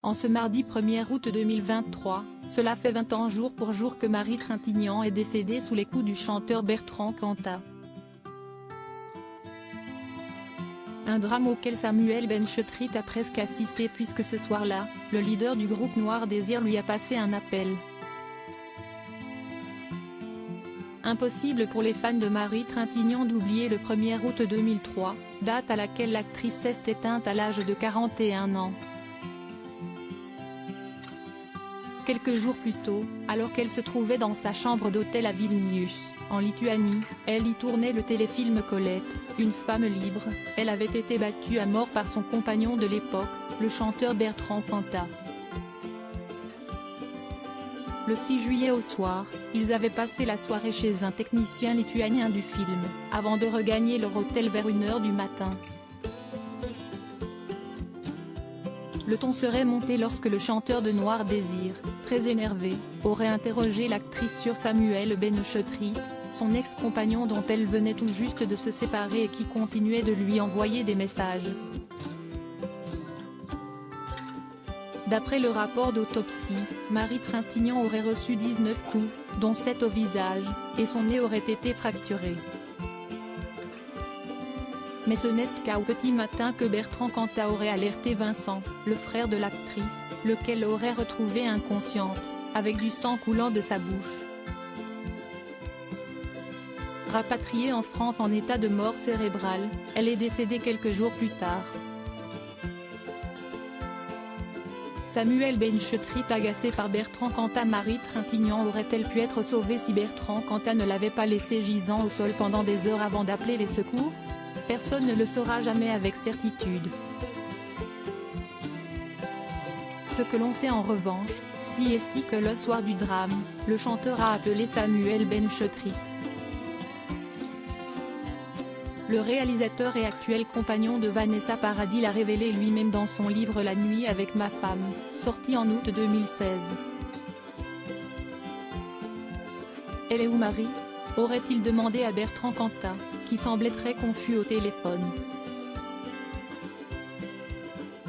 En ce mardi 1er août 2023, cela fait 20 ans jour pour jour que Marie Trintignant est décédée sous les coups du chanteur Bertrand Cantat. Un drame auquel Samuel Benchetrit a presque assisté puisque ce soir-là, le leader du groupe Noir Désir lui a passé un appel. Impossible pour les fans de Marie Trintignant d'oublier le 1er août 2003, date à laquelle l'actrice s'est éteinte à l'âge de 41 ans. Quelques jours plus tôt, alors qu'elle se trouvait dans sa chambre d'hôtel à Vilnius, en Lituanie, elle y tournait le téléfilm Colette, une femme libre. Elle avait été battue à mort par son compagnon de l'époque, le chanteur Bertrand Cantat. Le 6 juillet au soir, ils avaient passé la soirée chez un technicien lituanien du film, avant de regagner leur hôtel vers 1h du matin. Le ton serait monté lorsque le chanteur de Noir Désir, très énervé, aurait interrogé l'actrice sur Samuel Benchetrit, son ex-compagnon dont elle venait tout juste de se séparer et qui continuait de lui envoyer des messages. D'après le rapport d'autopsie, Marie Trintignant aurait reçu 19 coups, dont 7 au visage, et son nez aurait été fracturé. Mais ce n'est qu'au petit matin que Bertrand Cantat aurait alerté Vincent, le frère de l'actrice, lequel aurait retrouvé inconsciente, avec du sang coulant de sa bouche. Rapatriée en France en état de mort cérébrale, elle est décédée quelques jours plus tard. Samuel Benchetrit agacé par Bertrand Cantat. Marie Trintignant aurait-elle pu être sauvée si Bertrand Cantat ne l'avait pas laissé gisant au sol pendant des heures avant d'appeler les secours? Personne ne le saura jamais avec certitude. Ce que l'on sait en revanche, si est que le soir du drame, le chanteur a appelé Samuel Benchetrit. Le réalisateur et actuel compagnon de Vanessa Paradis l'a révélé lui-même dans son livre La nuit avec ma femme, sorti en août 2016. Elle est où Marie? Aurait-il demandé à Bertrand Cantat, qui semblait très confus au téléphone.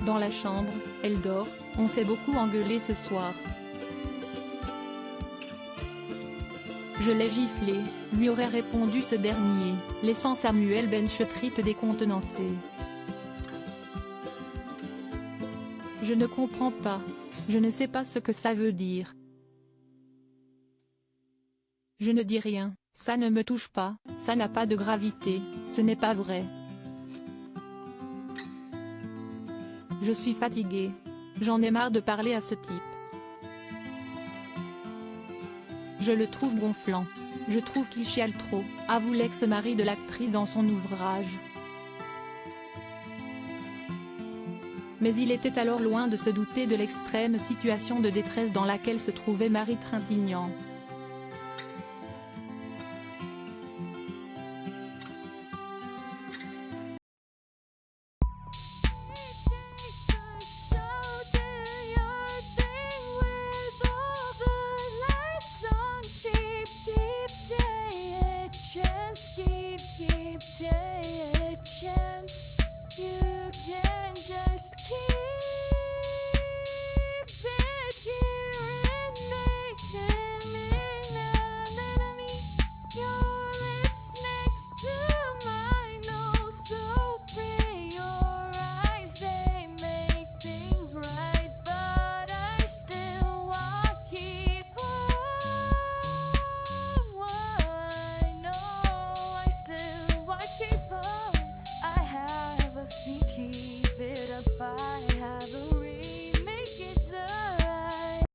Dans la chambre, elle dort, on s'est beaucoup engueulé ce soir. Je l'ai giflé, lui aurait répondu ce dernier, laissant Samuel Benchetrit décontenancé. Je ne comprends pas. Je ne sais pas ce que ça veut dire. Je ne dis rien, ça ne me touche pas, ça n'a pas de gravité, ce n'est pas vrai. Je suis fatiguée. J'en ai marre de parler à ce type. Je le trouve gonflant. Je trouve qu'il chiale trop, avoue l'ex-mari de l'actrice dans son ouvrage. Mais il était alors loin de se douter de l'extrême situation de détresse dans laquelle se trouvait Marie Trintignant.